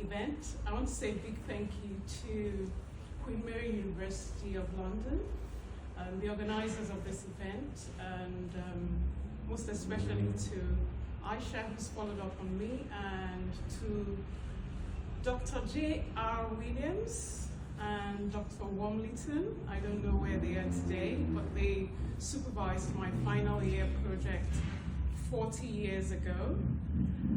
event. I want to say a big thank you to Queen Mary University of London, the organizers of this event, and most especially to Aisha, who's followed up on me, and to Dr. J.R. Williams and Dr. Wormleyton. I don't know where they are today, but they supervised my final year project 40 years ago.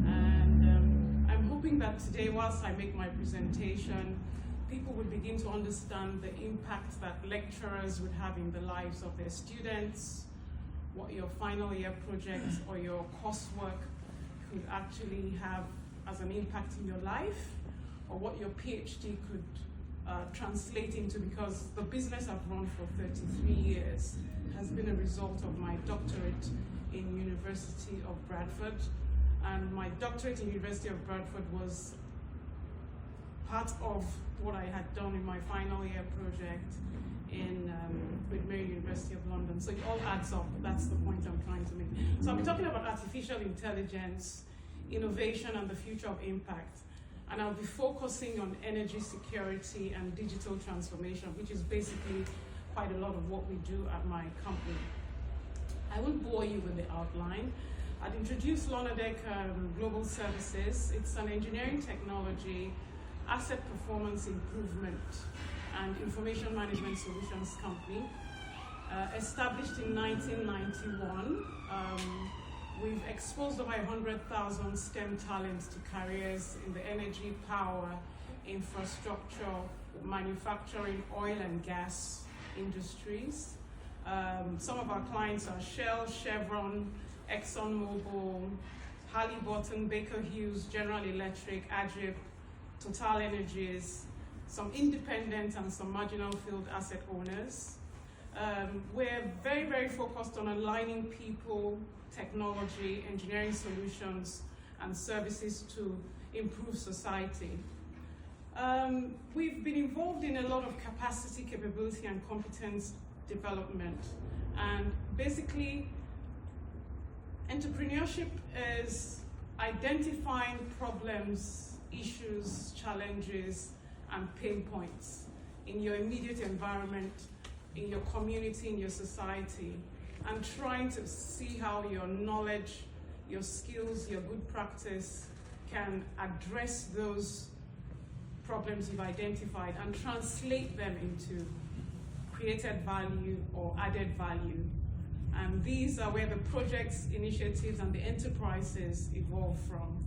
And I'm hoping that today, whilst I make my presentation, people would begin to understand the impact that lecturers would have in the lives of their students, what your final year project or your coursework could actually have as an impact in your life, or what your PhD could translate into, because the business I've run for 33 years has been a result of my doctorate in University of Bradford. And my doctorate in University of Bradford was part of what I had done in my final year project in Queen Mary University of London. So it all adds up. That's the point I'm trying to make. So I'll be talking about artificial intelligence, innovation, and the future of impact. And I'll be focusing on energy security and digital transformation, which is basically quite a lot of what we do at my company. I won't bore you with the outline. I'd introduce Lonadek Global Services. It's an engineering technology, asset performance improvement, and information management solutions company. Established in 1991, we've exposed over 100,000 STEM talents to careers in the energy, power, infrastructure, manufacturing, oil and gas industries. Some of our clients are Shell, Chevron, ExxonMobil, Halliburton, Baker Hughes, General Electric, Agip, Total Energies, some independent and some marginal field asset owners. We're very, very focused on aligning people, technology, engineering solutions, and services to improve society. We've been involved in a lot of capacity, capability, and competence development. And basically, entrepreneurship is identifying problems, issues, challenges, and pain points in your immediate environment, in your community, in your society, and trying to see how your knowledge, your skills, your good practice can address those problems you've identified and translate them into created value or added value. And these are where the projects, initiatives, and the enterprises evolve from.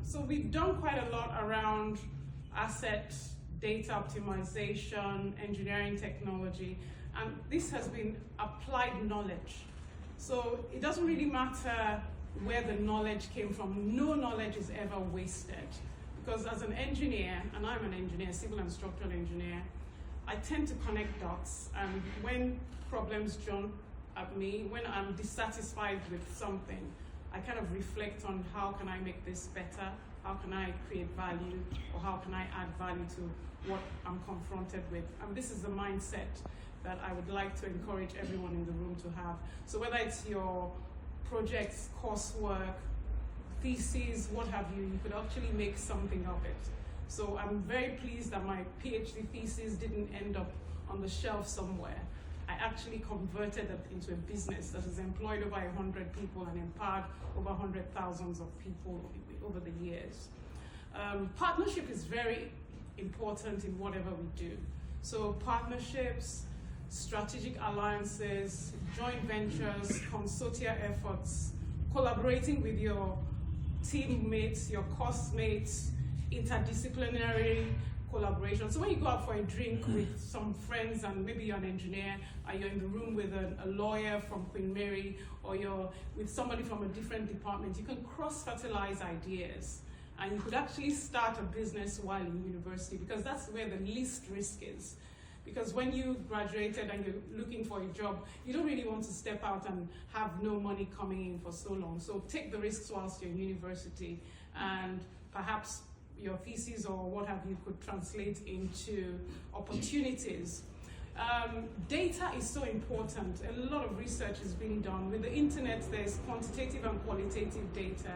So we've done quite a lot around asset data optimization, engineering technology, and this has been applied knowledge. So it doesn't really matter where the knowledge came from. No knowledge is ever wasted. Because as an engineer, and I'm an engineer, civil and structural engineer, I tend to connect dots, and when problems jump at me, when I'm dissatisfied with something, I kind of reflect on how can I make this better, how can I create value, or how can I add value to what I'm confronted with. And this is the mindset that I would like to encourage everyone in the room to have. So whether it's your projects, coursework, theses, what have you, you could actually make something of it. So I'm very pleased that my PhD thesis didn't end up on the shelf somewhere. I actually converted it into a business that has employed over 100 people and empowered over 100,000 of people over the years. Partnership is very important in whatever we do. So partnerships, strategic alliances, joint ventures, consortia efforts, collaborating with your teammates, your course mates, interdisciplinary collaboration. So when you go out for a drink with some friends, and maybe you're an engineer, and you're in the room with a lawyer from Queen Mary, or you're with somebody from a different department, you can cross-fertilize ideas. And you could actually start a business while in university, because that's where the least risk is. Because when you graduated and you're looking for a job, you don't really want to step out and have no money coming in for so long. So take the risks whilst you're in university, and perhaps your thesis or what have you could translate into opportunities. Data is so important. A lot of research is being done. With the internet, there's quantitative and qualitative data.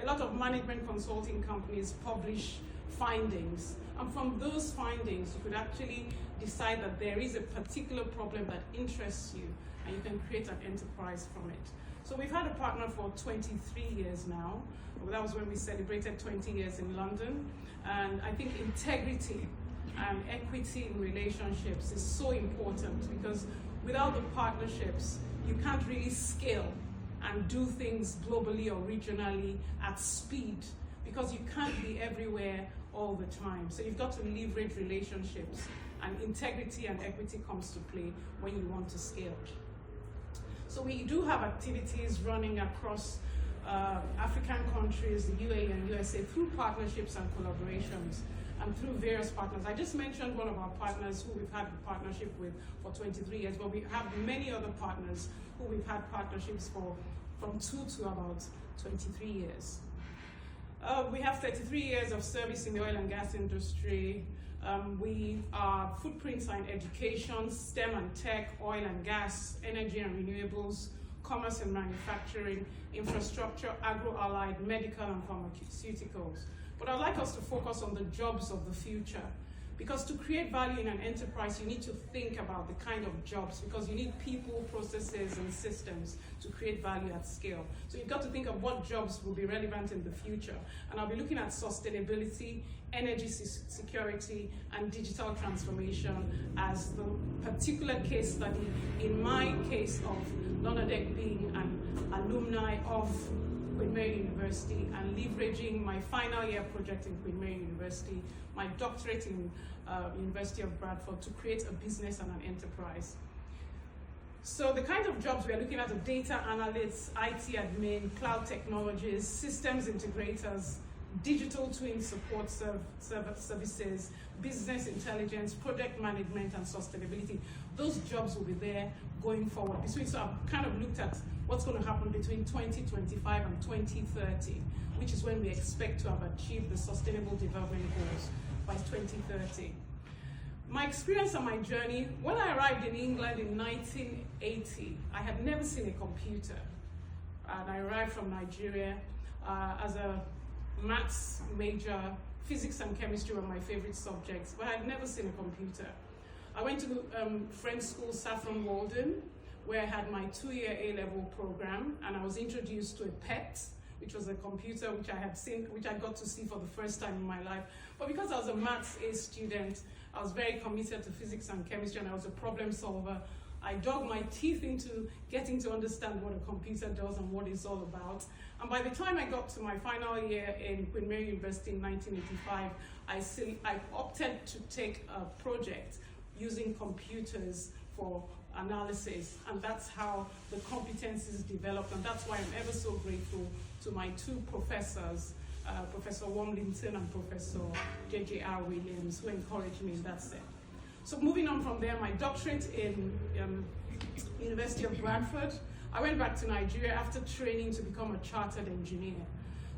A lot of management consulting companies publish findings, and from those findings, you could actually decide that there is a particular problem that interests you, and you can create an enterprise from it. So we've had a partner for 23 years now. That was when we celebrated 20 years in London. And I think integrity and equity in relationships is so important, because without the partnerships, you can't really scale and do things globally or regionally at speed, because you can't be everywhere all the time. So you've got to leverage relationships, and integrity and equity comes to play when you want to scale. So we do have activities running across African countries, the UAE and USA, through partnerships and collaborations, and through various partners. I just mentioned one of our partners who we've had a partnership with for 23 years, but we have many other partners who we've had partnerships for from 2 to about 23 years. We have 33 years of service in the oil and gas industry. Our footprints are in education, STEM and tech, oil and gas, energy and renewables, commerce and manufacturing, infrastructure, agro-allied, medical and pharmaceuticals. But I'd like us to focus on the jobs of the future, because to create value in an enterprise, you need to think about the kind of jobs, because you need people, processes, and systems to create value at scale. So you've got to think of what jobs will be relevant in the future. And I'll be looking at sustainability, energy security, and digital transformation as the particular case study, in my case of Lonadek being an alumni of Queen Mary University and leveraging my final year project in Queen Mary University, my doctorate in University of Bradford, to create a business and an enterprise. So the kind of jobs we are looking at are data analysts, IT admin, cloud technologies, systems integrators, digital twin support services, business intelligence, project management, and sustainability. Those jobs will be there going forward. So I've kind of looked at what's going to happen between 2025 and 2030, which is when we expect to have achieved the Sustainable Development Goals by 2030. My experience and my journey: when I arrived in England in 1980, I had never seen a computer. And I arrived from Nigeria as a maths major. Physics and chemistry were my favorite subjects, but I had never seen a computer. I went to French school, Saffron Walden, where I had my 2-year A-level program, and I was introduced to a PET, which was a computer which I got to see for the first time in my life. But because I was a maths A student, I was very committed to physics and chemistry, and I was a problem solver. I dug my teeth into getting to understand what a computer does and what it's all about. And by the time I got to my final year in Queen Mary University in 1985, I opted to take a project using computers for analysis, and that's how the competencies developed, and that's why I'm ever so grateful to my 2 professors, Professor Wormlington and Professor J.J.R. Williams, who encouraged me in that sense. So moving on from there, my doctorate in University of Bradford, I went back to Nigeria after training to become a chartered engineer.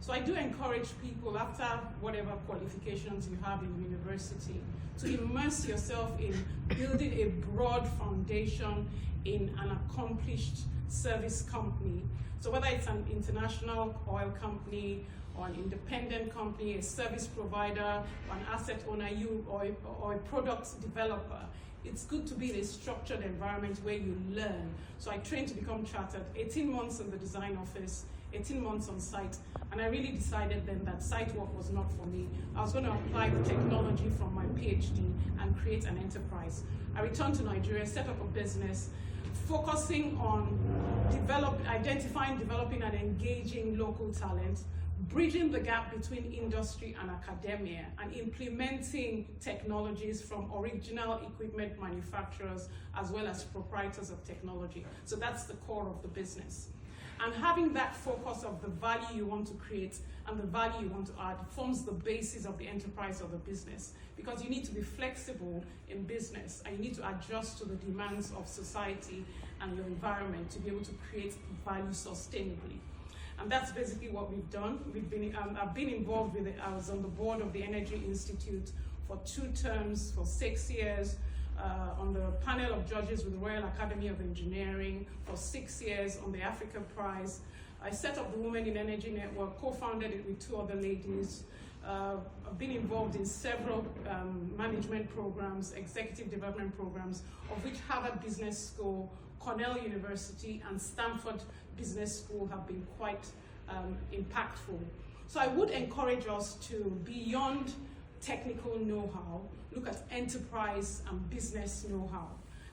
So I do encourage people, after whatever qualifications you have in university, to immerse yourself in building a broad foundation in an accomplished service company. So whether it's an international oil company, or an independent company, a service provider, or an asset owner, or a product developer, it's good to be in a structured environment where you learn. So I trained to become chartered, 18 months in the design office, 18 months on site, and I really decided then that site work was not for me. I was going to apply the technology from my PhD and create an enterprise. I returned to Nigeria, set up a business, focusing on identifying, developing, and engaging local talent, bridging the gap between industry and academia, and implementing technologies from original equipment manufacturers as well as proprietors of technology. So that's the core of the business. And having that focus of the value you want to create and the value you want to add forms the basis of the enterprise or the business, because you need to be flexible in business and you need to adjust to the demands of society and your environment to be able to create value sustainably. And that's basically what we've done. I've been involved with it. I was on the board of the Energy Institute for 2 terms, for 6 years, on the panel of judges with the Royal Academy of Engineering for 6 years, on the Africa Prize. I set up the Women in Energy Network, co-founded it with 2 other ladies. I've been involved in several management programs, executive development programs, of which Harvard Business School, Cornell University, and Stanford Business School have been quite impactful. So I would encourage us to, beyond technical know-how, look at enterprise and business know-how.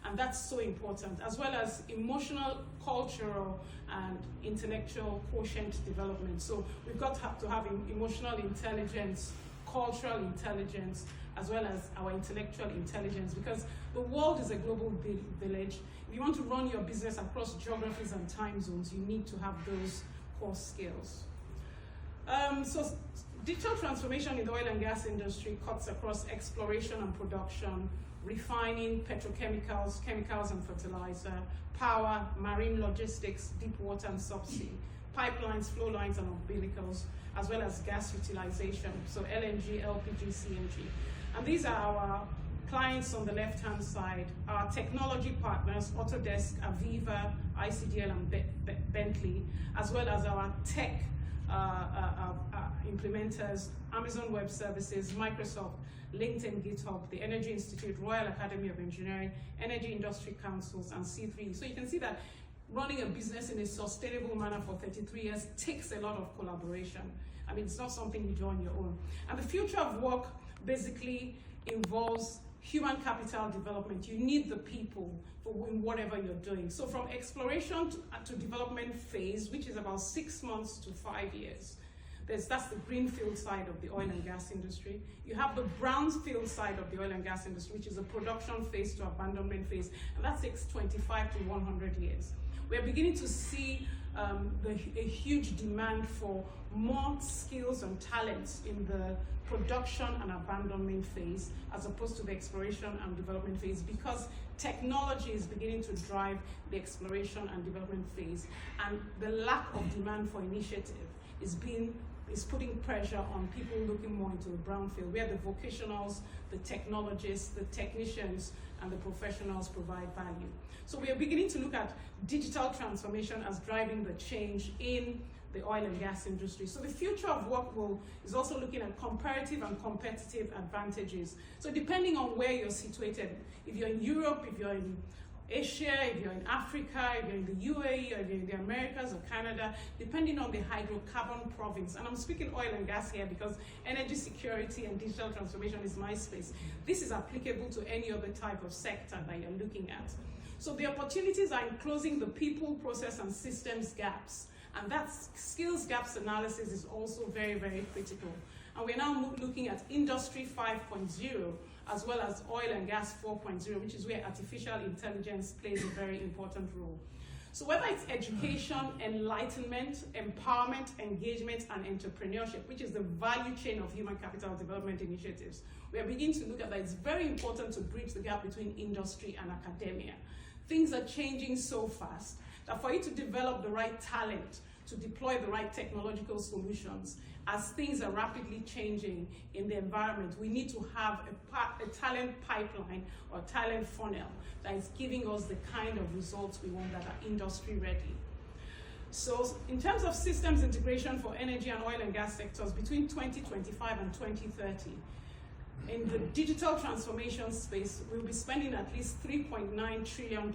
And that's so important, as well as emotional, cultural, and intellectual quotient development. So we've got to have emotional intelligence, cultural intelligence, as well as our intellectual intelligence, because the world is a global village. If you want to run your business across geographies and time zones, you need to have those core skills. So digital transformation in the oil and gas industry cuts across exploration and production, refining, petrochemicals, chemicals and fertilizer, power, marine logistics, deep water and subsea, pipelines, flow lines and umbilicals, as well as gas utilization, so LNG, LPG, CNG. And these are our clients on the left-hand side, our technology partners, Autodesk, Aviva, ICDL and Bentley, as well as our tech implementers, Amazon Web Services, Microsoft, Linkedln, GitHub, the Energy Institute, Royal Academy of Engineering, Energy Industry Councils, and C3. So you can see that running a business in a sustainable manner for 33 years takes a lot of collaboration. I mean, it's not something you do on your own. And the future of work basically involves human capital development. You need the people for whatever you're doing. So from exploration to development phase, which is about 6 months to 5 years, that's the greenfield side of the oil and gas industry. You have the brownfield side of the oil and gas industry, which is a production phase to abandonment phase, and that takes 25 to 100 years. We're beginning to see a huge demand for more skills and talents in the production and abandonment phase as opposed to the exploration and development phase, because technology is beginning to drive the exploration and development phase, and the lack of demand for initiative is putting pressure on people looking more into the brownfield, where the vocationals, the technologists, the technicians, and the professionals provide value. So we are beginning to look at digital transformation as driving the change in the oil and gas industry. So the future of work is also looking at comparative and competitive advantages. So depending on where you're situated, if you're in Europe, if you're in Asia, if you're in Africa, if you're in the UAE, or if you're in the Americas or Canada, depending on the hydrocarbon province. And I'm speaking oil and gas here because energy security and digital transformation is my space. This is applicable to any other type of sector that you're looking at. So the opportunities are in closing the people, process, and systems gaps. And that skills gaps analysis is also very, very critical. And we're now looking at Industry 5.0, as well as oil and gas 4.0, which is where artificial intelligence plays a very important role. So whether it's education, enlightenment, empowerment, engagement, and entrepreneurship, which is the value chain of human capital development initiatives, we are beginning to look at that. It's very important to bridge the gap between industry and academia. Things are changing so fast that for you to develop the right talent, to deploy the right technological solutions, as things are rapidly changing in the environment, we need to have a talent pipeline or talent funnel that is giving us the kind of results we want that are industry ready. So in terms of systems integration for energy and oil and gas sectors between 2025 and 2030, in the digital transformation space, we'll be spending at least $3.9 trillion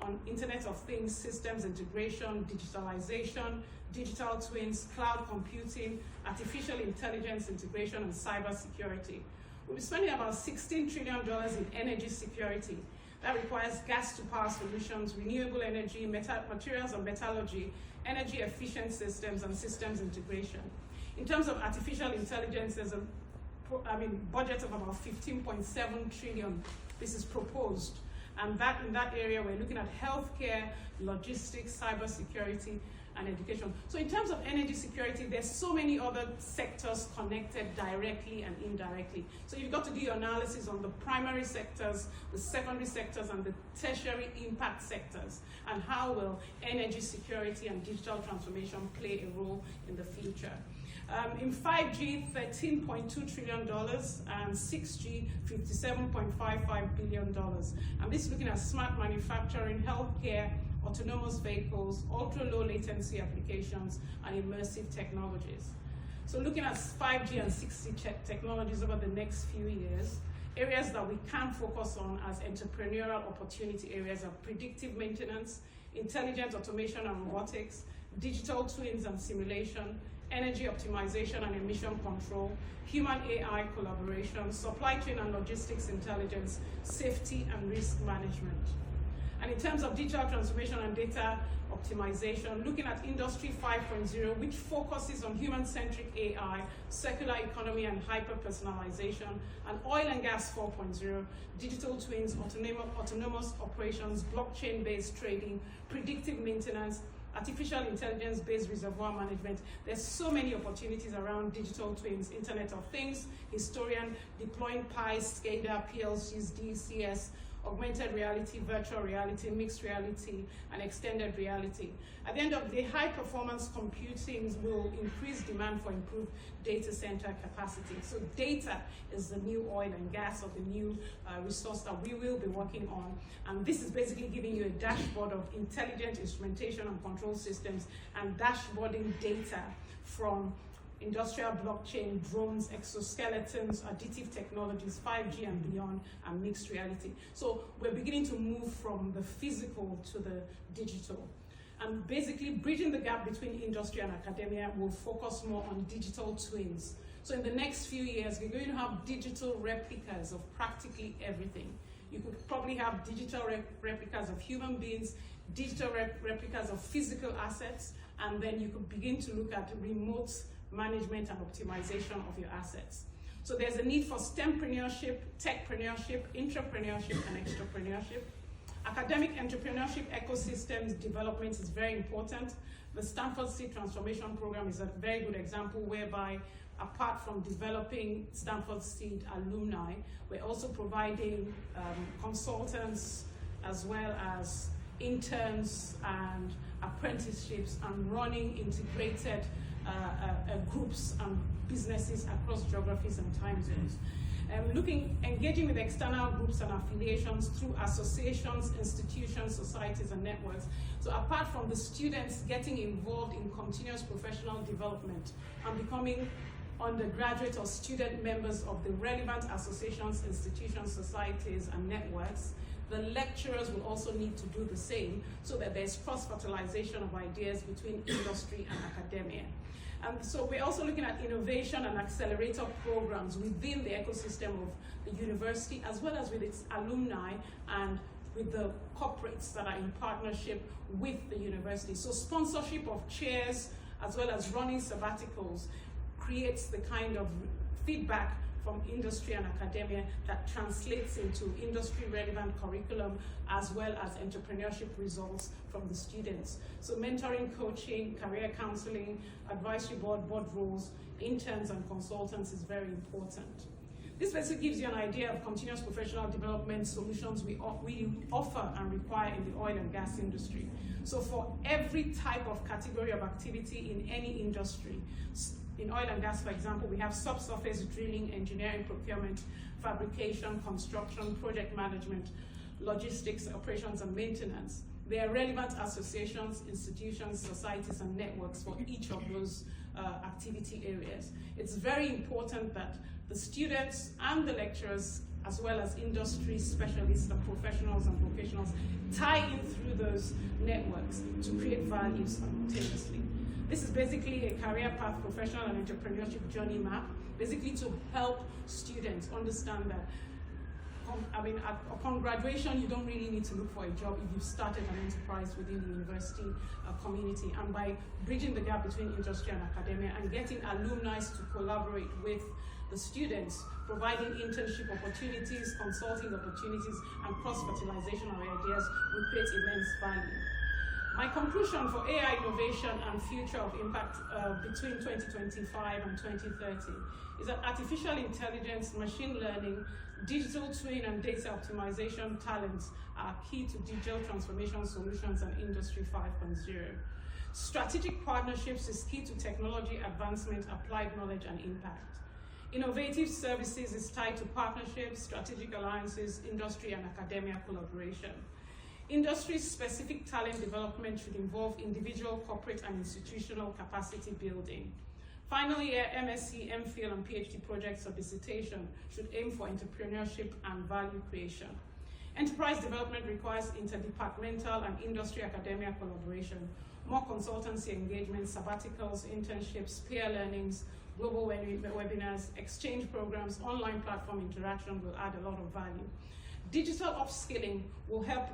on Internet of Things, systems integration, digitalization, digital twins, cloud computing, artificial intelligence integration, and cyber security. We'll be spending about $16 trillion in energy security. That requires gas-to-power solutions, renewable energy, materials and metallurgy, energy efficient systems, and systems integration. In terms of artificial intelligence, there's a budget of about 15.7 trillion. This is proposed. And in that area, we're looking at healthcare, logistics, cybersecurity, and education. So in terms of energy security, there's so many other sectors connected directly and indirectly. So you've got to do your analysis on the primary sectors, the secondary sectors, and the tertiary impact sectors, and how will energy security and digital transformation play a role in the future. In 5G, $13.2 trillion, and 6G, $57.55 billion. And this is looking at smart manufacturing, healthcare, autonomous vehicles, ultra-low latency applications, and immersive technologies. So looking at 5G and 6G technologies over the next few years, areas that we can focus on as entrepreneurial opportunity areas are predictive maintenance, intelligent automation and robotics, digital twins and simulation, energy optimization and emission control, human AI collaboration, supply chain and logistics intelligence, safety and risk management. And in terms of digital transformation and data optimization, looking at Industry 5.0, which focuses on human-centric AI, circular economy and hyper-personalization, and oil and gas 4.0, digital twins, autonomous operations, blockchain-based trading, predictive maintenance, artificial intelligence-based reservoir management. There's so many opportunities around digital twins, Internet of Things, Historian, deploying PIs, SCADA, PLCs, DCS, augmented reality, virtual reality, mixed reality, and extended reality. At the end of the day, high-performance computing will increase demand for improved data center capacity. So data is the new oil and gas, or the new resource that we will be working on. And this is basically giving you a dashboard of intelligent instrumentation and control systems and dashboarding data from industrial blockchain, drones, exoskeletons, additive technologies, 5G and beyond, and mixed reality. So we're beginning to move from the physical to the digital. And basically bridging the gap between industry and academia will focus more on digital twins. So in the next few years, we're going to have digital replicas of practically everything. You could probably have digital replicas of human beings, digital replicas of physical assets, and then you could begin to look at remote management and optimization of your assets. So there's a need for STEMpreneurship, techpreneurship, intrapreneurship, and extrapreneurship. Academic entrepreneurship ecosystems development is very important. The Stanford Seed Transformation Program is a very good example whereby, apart from developing Stanford Seed alumni, we're also providing consultants as well as interns and apprenticeships and running integrated groups and businesses across geographies and time zones. Engaging with external groups and affiliations through associations, institutions, societies, and networks. So apart from the students getting involved in continuous professional development and becoming undergraduate or student members of the relevant associations, institutions, societies, and networks, the lecturers will also need to do the same so that there's cross-fertilization of ideas between industry and academia. And so we're also looking at innovation and accelerator programs within the ecosystem of the university, as well as with its alumni and with the corporates that are in partnership with the university. So sponsorship of chairs, as well as running sabbaticals, creates the kind of feedback from industry and academia that translates into industry-relevant curriculum, as well as entrepreneurship results from the students. So mentoring, coaching, career counseling, advisory board roles, interns and consultants is very important. This basically gives you an idea of continuous professional development solutions we offer and require in the oil and gas industry. So for every type of category of activity in any industry, in oil and gas, for example, we have subsurface drilling, engineering, procurement, fabrication, construction, project management, logistics, operations, and maintenance. There are relevant associations, institutions, societies, and networks for each of those activity areas. It's very important that the students and the lecturers, as well as industry specialists and professionals and vocationals, tie in through those networks to create value simultaneously. This is basically a career path, professional and entrepreneurship journey map, basically to help students understand that, upon graduation, you don't really need to look for a job if you've started an enterprise within the university community. And by bridging the gap between industry and academia and getting alumni to collaborate with the students, providing internship opportunities, consulting opportunities, and cross-fertilization of ideas will create immense value. My conclusion for AI innovation and future of impact between 2025 and 2030 is that artificial intelligence, machine learning, digital twin and data optimization talents are key to digital transformation solutions and Industry 5.0. Strategic partnerships is key to technology advancement, applied knowledge, and impact. Innovative services is tied to partnerships, strategic alliances, industry and academia collaboration. Industry-specific talent development should involve individual, corporate, and institutional capacity building. Finally, MSc, MPhil, and PhD projects or dissertation should aim for entrepreneurship and value creation. Enterprise development requires interdepartmental and industry-academia collaboration, more consultancy engagements, sabbaticals, internships, peer learnings, global webinars, exchange programs, online platform interaction will add a lot of value. Digital upskilling will help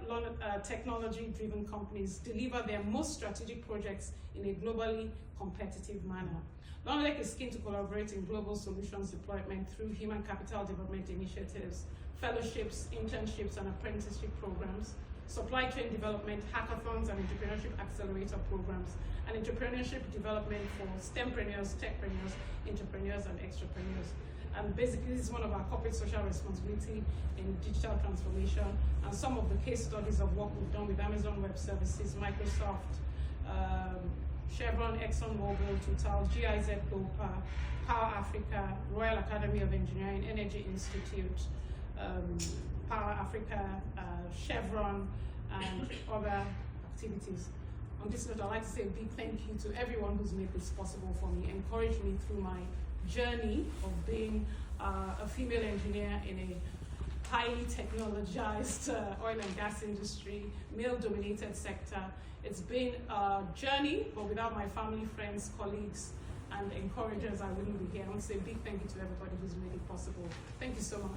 technology-driven companies deliver their most strategic projects in a globally competitive manner. Lonadek is keen to collaborate in global solutions deployment through human capital development initiatives, fellowships, internships, and apprenticeship programs, supply chain development, hackathons, and entrepreneurship accelerator programs, and entrepreneurship development for STEMpreneurs, techpreneurs, entrepreneurs, and extrapreneurs. And basically, this is one of our corporate social responsibility in digital transformation, and some of the case studies of work we've done with Amazon Web Services, Microsoft, Chevron, ExxonMobil, Total, GIZ Global, Power Africa, Royal Academy of Engineering, Energy Institute, Power Africa, Chevron, and other activities. On this note, I'd like to say a big thank you to everyone who's made this possible for me, encouraged me through my journey of being a female engineer in a highly technologized oil and gas industry, male-dominated sector. It's been a journey, but without my family, friends, colleagues, and encouragers, I wouldn't be here. I want to say a big thank you to everybody who's made it possible. Thank you so much.